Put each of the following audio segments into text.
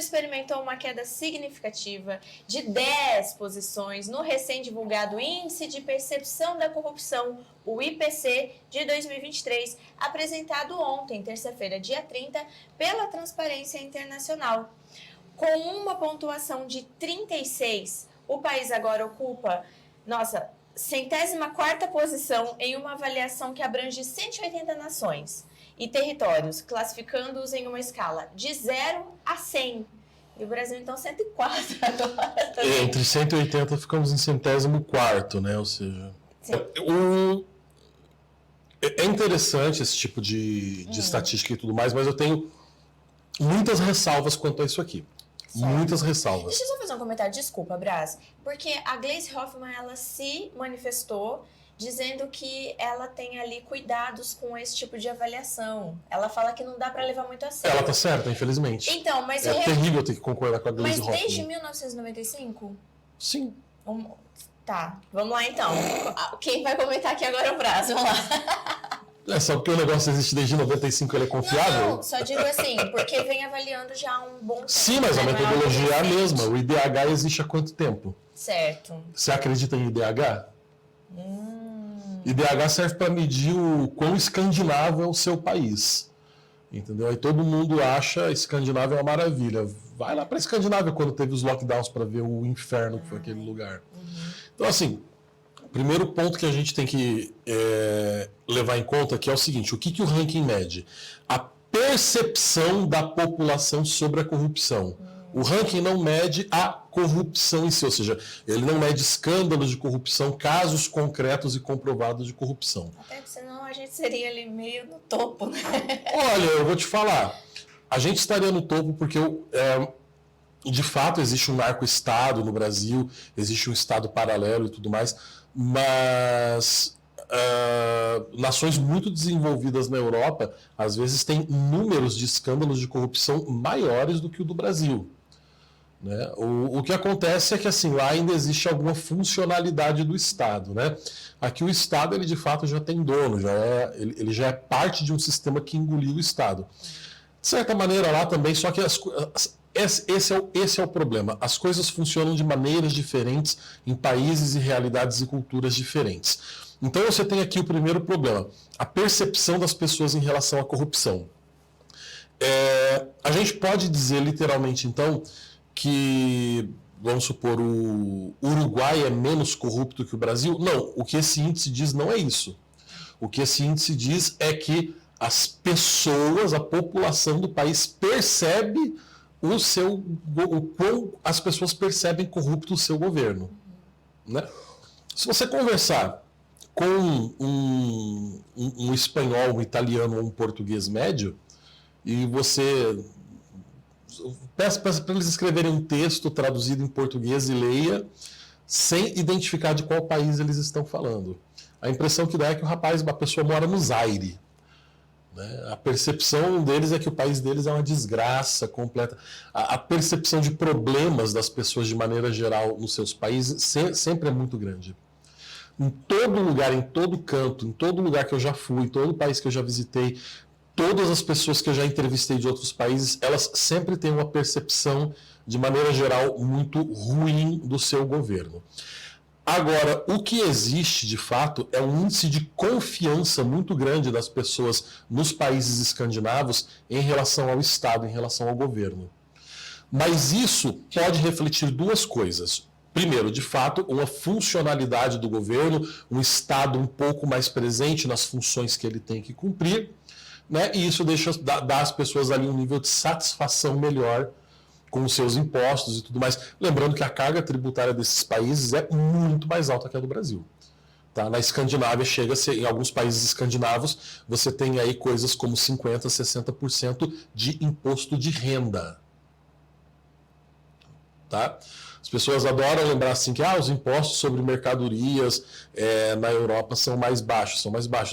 experimentou uma queda significativa de 10 posições no recém-divulgado Índice de Percepção da Corrupção, o IPC, de 2023, apresentado ontem, terça-feira, dia 30, pela Transparência Internacional. Com uma pontuação de 36, o país agora ocupa, 104ª posição em uma avaliação que abrange 180 nações e territórios, classificando-os em uma escala de 0 a 100. E o Brasil, então, 104 agora. Entre 180 ficamos em 104º, né? Ou seja, é interessante esse tipo de estatística e tudo mais, mas eu tenho muitas ressalvas quanto a isso aqui. Certo. Muitas ressalvas. Deixa eu só fazer um comentário, desculpa, Brás, porque a Gleisi Hoffmann, ela se manifestou dizendo que ela tem ali cuidados com esse tipo de avaliação. Ela fala que não dá para levar muito a sério. Ela tá certa, infelizmente. Então, mas é terrível ter que concordar com a Gleisi Hoffmann. Mas desde 1995? Sim. Tá, vamos lá então. Quem vai comentar aqui agora é o Brás, vamos lá. Só porque o negócio existe desde 95, ele é confiável? Não, só digo assim, porque vem avaliando já há um bom tempo. Sim, mas a metodologia é a mesma. O IDH existe há quanto tempo? Certo. Você acredita em IDH? IDH serve para medir o quão escandinavo é o seu país. Entendeu? Aí todo mundo acha Escandinávia uma maravilha. Vai lá para a Escandinávia quando teve os lockdowns para ver o inferno que foi aquele lugar. Então, assim, o primeiro ponto que a gente tem que levar em conta aqui é o seguinte: o que o ranking mede? A percepção da população sobre a corrupção. O ranking não mede a corrupção em si, ou seja, ele não mede escândalos de corrupção, casos concretos e comprovados de corrupção. Até porque senão a gente seria ali meio no topo, né? Olha, eu vou te falar, a gente estaria no topo porque de fato existe um narco-estado no Brasil, existe um estado paralelo e tudo mais, mas nações muito desenvolvidas na Europa, às vezes têm números de escândalos de corrupção maiores do que o do Brasil. Né? O que acontece é que assim, lá ainda existe alguma funcionalidade do Estado. Né? Aqui o Estado, ele de fato já tem dono, ele já é parte de um sistema que engoliu o Estado. De certa maneira lá também, só que esse é o problema. As coisas funcionam de maneiras diferentes em países e realidades e culturas diferentes. Então você tem aqui o primeiro problema, a percepção das pessoas em relação à corrupção. A gente pode dizer literalmente então que, vamos supor, o Uruguai é menos corrupto que o Brasil? Não, o que esse índice diz não é isso. O que esse índice diz é que as pessoas, a população do país percebe o quão as pessoas percebem corrupto o seu governo. Né? Se você conversar com um espanhol, um italiano ou um português médio, e você peça para eles escreverem um texto traduzido em português e leia, sem identificar de qual país eles estão falando. A impressão que dá é que a pessoa mora no Zaire. Né? A percepção deles é que o país deles é uma desgraça completa. A percepção de problemas das pessoas de maneira geral nos seus países sempre é muito grande. Em todo lugar, em todo canto, em todo lugar que eu já fui, em todo país que eu já visitei, todas as pessoas que eu já entrevistei de outros países, elas sempre têm uma percepção, de maneira geral, muito ruim do seu governo. Agora, o que existe, de fato, é um índice de confiança muito grande das pessoas nos países escandinavos em relação ao Estado, em relação ao governo. Mas isso pode refletir duas coisas. Primeiro, de fato, uma funcionalidade do governo, um Estado um pouco mais presente nas funções que ele tem que cumprir, né? E isso dá às pessoas ali um nível de satisfação melhor com os seus impostos e tudo mais. Lembrando que a carga tributária desses países é muito mais alta que a do Brasil. Tá? Na Escandinávia, chega a ser, em alguns países escandinavos, você tem aí coisas como 50%, 60% de imposto de renda. Tá? As pessoas adoram lembrar assim que os impostos sobre mercadorias na Europa são mais baixos,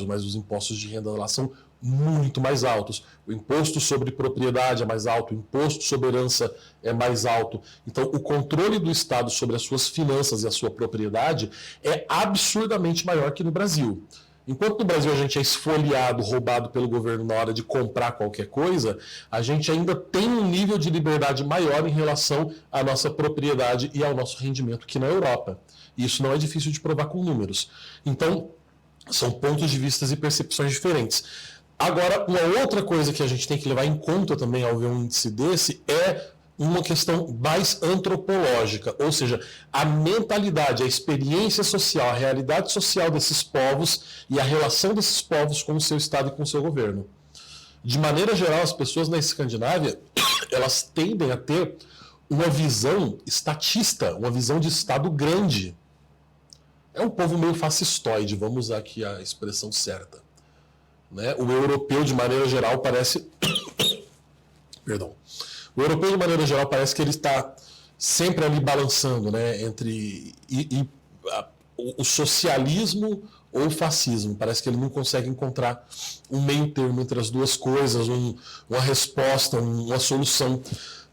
mas os impostos de renda lá são muito mais altos. O imposto sobre propriedade é mais alto, o imposto sobre herança é mais alto. Então, o controle do Estado sobre as suas finanças e a sua propriedade é absurdamente maior que no Brasil. Enquanto no Brasil a gente é esfoliado, roubado pelo governo na hora de comprar qualquer coisa, a gente ainda tem um nível de liberdade maior em relação à nossa propriedade e ao nosso rendimento que na Europa. E isso não é difícil de provar com números. Então, são pontos de vista e percepções diferentes. Agora, uma outra coisa que a gente tem que levar em conta também ao ver um índice desse é uma questão mais antropológica, ou seja, a mentalidade, a experiência social, a realidade social desses povos e a relação desses povos com o seu Estado e com o seu governo. De maneira geral, as pessoas na Escandinávia, elas tendem a ter uma visão estatista, uma visão de Estado grande. É um povo meio fascistoide, vamos usar aqui a expressão certa. Né? O europeu, de maneira geral, parece... Perdão. O europeu, de maneira geral, parece que ele está sempre ali balançando, né, entre o socialismo ou o fascismo. Parece que ele não consegue encontrar um meio termo entre as duas coisas, uma resposta, uma solução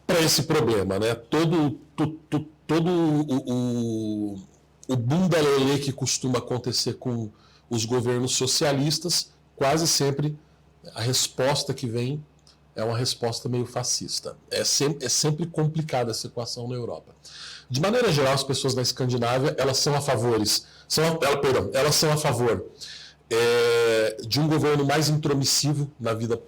para esse problema. Né? Todo o bunda-lelê que costuma acontecer com os governos socialistas, quase sempre a resposta que vem é uma resposta meio fascista. É sempre complicada essa equação na Europa. De maneira geral, as pessoas na Escandinávia, elas são a favor de um governo mais intromissivo na vida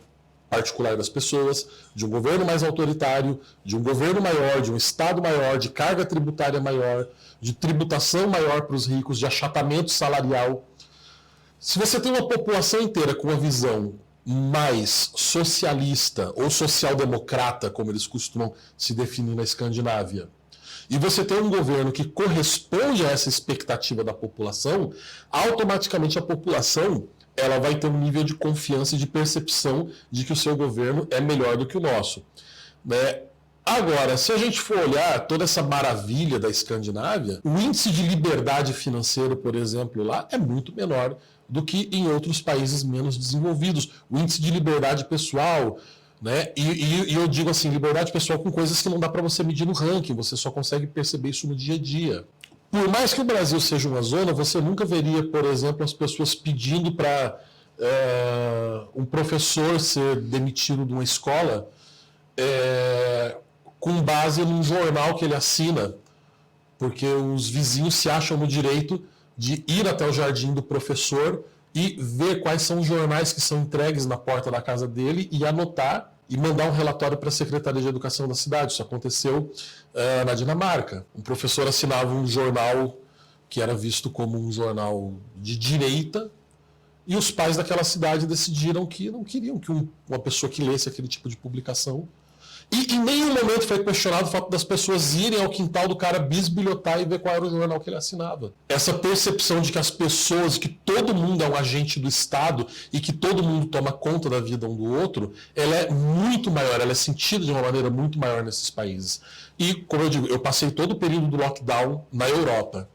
particular das pessoas, de um governo mais autoritário, de um governo maior, de um Estado maior, de carga tributária maior, de tributação maior para os ricos, de achatamento salarial. Se você tem uma população inteira com uma visão mais socialista ou social-democrata, como eles costumam se definir na Escandinávia, e você tem um governo que corresponde a essa expectativa da população, automaticamente a população ela vai ter um nível de confiança e de percepção de que o seu governo é melhor do que o nosso. Né? Agora, se a gente for olhar toda essa maravilha da Escandinávia, o índice de liberdade financeira, por exemplo, lá é muito menor do que em outros países menos desenvolvidos. O índice de liberdade pessoal, né? E eu digo assim, liberdade pessoal com coisas que não dá para você medir no ranking, você só consegue perceber isso no dia a dia. Por mais que o Brasil seja uma zona, você nunca veria, por exemplo, as pessoas pedindo para um professor ser demitido de uma escola com base num jornal que ele assina, porque os vizinhos se acham no direito de ir até o jardim do professor e ver quais são os jornais que são entregues na porta da casa dele e anotar e mandar um relatório para a Secretaria de Educação da cidade. Isso aconteceu na Dinamarca. Um professor assinava um jornal que era visto como um jornal de direita e os pais daquela cidade decidiram que não queriam que uma pessoa que lesse aquele tipo de publicação. E em nenhum momento foi questionado o fato das pessoas irem ao quintal do cara bisbilhotar e ver qual era o jornal que ele assinava. Essa percepção de que as pessoas, que todo mundo é um agente do Estado e que todo mundo toma conta da vida um do outro, ela é muito maior, ela é sentida de uma maneira muito maior nesses países. E, como eu digo, eu passei todo o período do lockdown na Europa.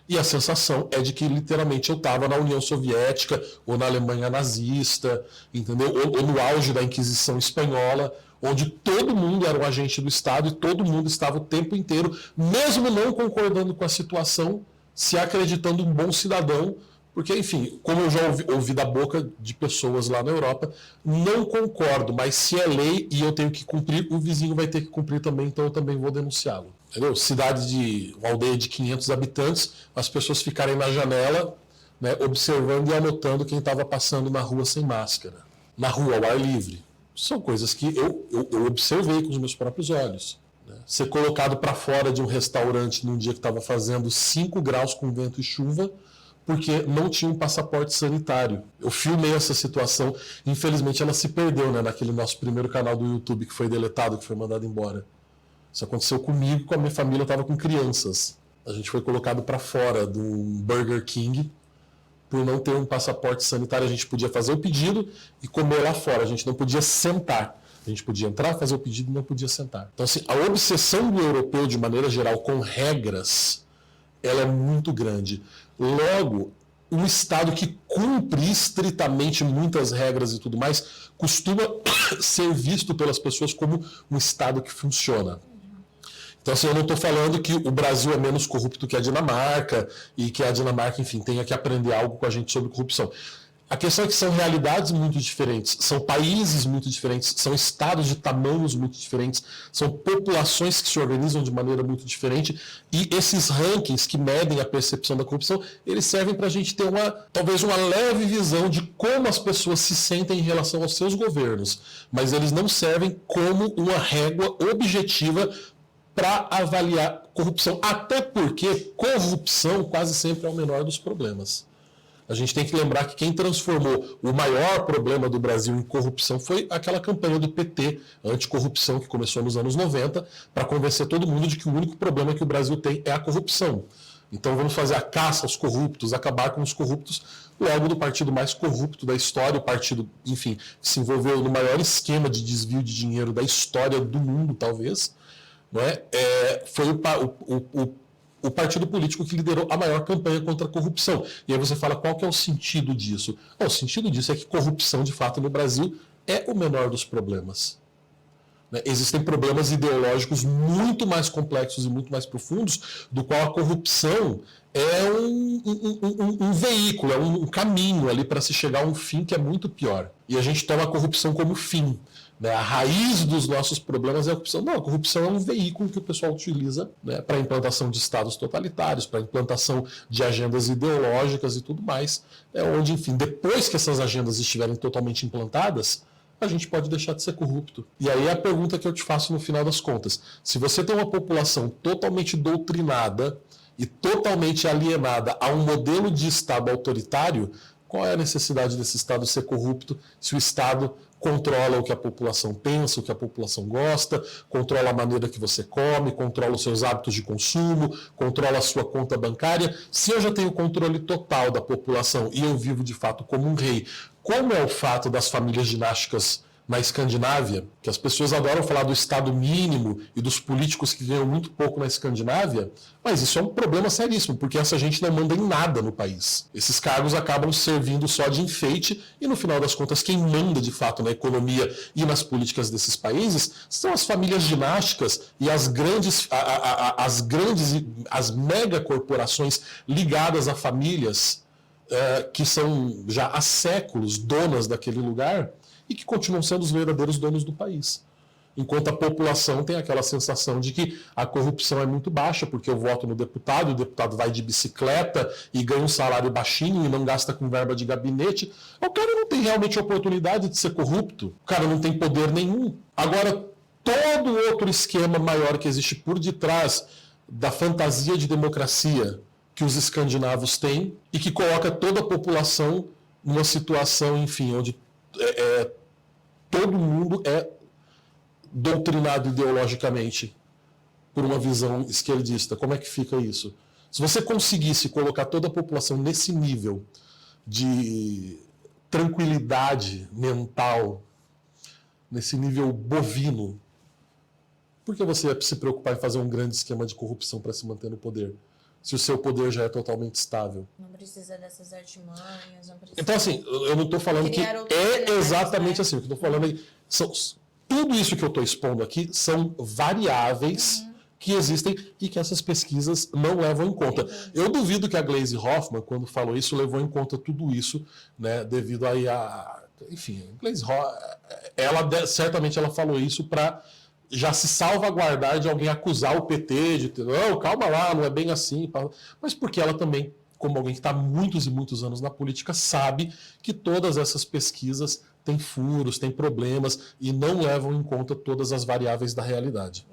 E a sensação é de que, literalmente, eu estava na União Soviética ou na Alemanha nazista, entendeu? Ou no auge da Inquisição Espanhola, onde todo mundo era um agente do Estado e todo mundo estava o tempo inteiro, mesmo não concordando com a situação, se acreditando um bom cidadão, porque, enfim, como eu já ouvi da boca de pessoas lá na Europa, não concordo, mas se é lei e eu tenho que cumprir, o vizinho vai ter que cumprir também, então eu também vou denunciá-lo. Entendeu? Cidade uma aldeia de 500 habitantes, as pessoas ficarem na janela, né, observando e anotando quem estava passando na rua sem máscara, na rua, ao ar livre. São coisas que eu observei com os meus próprios olhos. Né? Ser colocado para fora de um restaurante num dia que estava fazendo 5 graus com vento e chuva, porque não tinha um passaporte sanitário. Eu filmei essa situação, infelizmente ela se perdeu, né, naquele nosso primeiro canal do YouTube que foi deletado, que foi mandado embora. Isso aconteceu comigo, com a minha família, eu estava com crianças. A gente foi colocado para fora do Burger King, por não ter um passaporte sanitário. A gente podia fazer o pedido e comer lá fora, a gente não podia sentar. A gente podia entrar, fazer o pedido e não podia sentar. Então, assim, a obsessão do europeu, de maneira geral, com regras, ela é muito grande. Logo, um Estado que cumpre estritamente muitas regras e tudo mais, costuma ser visto pelas pessoas como um Estado que funciona. Então, assim, eu não estou falando que o Brasil é menos corrupto que a Dinamarca e que a Dinamarca, enfim, tenha que aprender algo com a gente sobre corrupção. A questão é que são realidades muito diferentes, são países muito diferentes, são estados de tamanhos muito diferentes, são populações que se organizam de maneira muito diferente, e esses rankings que medem a percepção da corrupção, eles servem para a gente ter talvez uma leve visão de como as pessoas se sentem em relação aos seus governos, mas eles não servem como uma régua objetiva para avaliar corrupção, até porque corrupção quase sempre é o menor dos problemas. A gente tem que lembrar que quem transformou o maior problema do Brasil em corrupção foi aquela campanha do PT, anticorrupção, que começou nos anos 90, para convencer todo mundo de que o único problema que o Brasil tem é a corrupção. Então vamos fazer a caça aos corruptos, acabar com os corruptos, logo do partido mais corrupto da história, o partido, enfim, que se envolveu no maior esquema de desvio de dinheiro da história do mundo, talvez, não é? Foi o partido político que liderou a maior campanha contra a corrupção. E aí você fala, qual que é o sentido disso? O sentido disso é que corrupção, de fato, no Brasil é o menor dos problemas. Existem problemas ideológicos muito mais complexos e muito mais profundos, do qual a corrupção é um veículo, é um caminho ali para se chegar a um fim que é muito pior. E a gente toma a corrupção como fim. A raiz dos nossos problemas é a corrupção. Não, a corrupção é um veículo que o pessoal utiliza, né, para a implantação de estados totalitários, para a implantação de agendas ideológicas e tudo mais. Onde, enfim, depois que essas agendas estiverem totalmente implantadas, a gente pode deixar de ser corrupto. E aí é a pergunta que eu te faço no final das contas. Se você tem uma população totalmente doutrinada e totalmente alienada a um modelo de Estado autoritário, qual é a necessidade desse Estado ser corrupto se o Estado controla o que a população pensa, o que a população gosta, controla a maneira que você come, controla os seus hábitos de consumo, controla a sua conta bancária? Se eu já tenho controle total da população e eu vivo de fato como um rei, como é o fato das famílias dinásticas na Escandinávia, que as pessoas adoram falar do Estado mínimo e dos políticos que ganham muito pouco na Escandinávia, mas isso é um problema seríssimo, porque essa gente não manda em nada no país. Esses cargos acabam servindo só de enfeite e, no final das contas, quem manda de fato na economia e nas políticas desses países são as famílias dinásticas e as megacorporações ligadas a famílias que são já há séculos donas daquele lugar e que continuam sendo os verdadeiros donos do país. Enquanto a população tem aquela sensação de que a corrupção é muito baixa, porque eu voto no deputado, o deputado vai de bicicleta e ganha um salário baixinho e não gasta com verba de gabinete. O cara não tem realmente oportunidade de ser corrupto, o cara não tem poder nenhum. Agora, todo outro esquema maior que existe por detrás da fantasia de democracia que os escandinavos têm e que coloca toda a população numa situação, enfim, onde todo mundo é doutrinado ideologicamente por uma visão esquerdista. Como é que fica isso? Se você conseguisse colocar toda a população nesse nível de tranquilidade mental, nesse nível bovino, por que você ia se preocupar em fazer um grande esquema de corrupção para se manter no poder? Se o seu poder já é totalmente estável. Não precisa dessas artimanhas, não precisa... Então, assim, eu não estou falando que é exatamente assim. O que eu estou falando aí tudo isso que eu estou expondo aqui são variáveis que existem e que essas pesquisas não levam em conta. Eu duvido que a Gleisi Hoffmann, quando falou isso, levou em conta tudo isso, né, devido aí a... Enfim, a Gleisi Hoffmann, certamente ela falou isso para já se salvaguardar de alguém acusar o PT de ter, não, calma lá, não é bem assim, mas porque ela também, como alguém que está há muitos e muitos anos na política, sabe que todas essas pesquisas têm furos, têm problemas e não levam em conta todas as variáveis da realidade.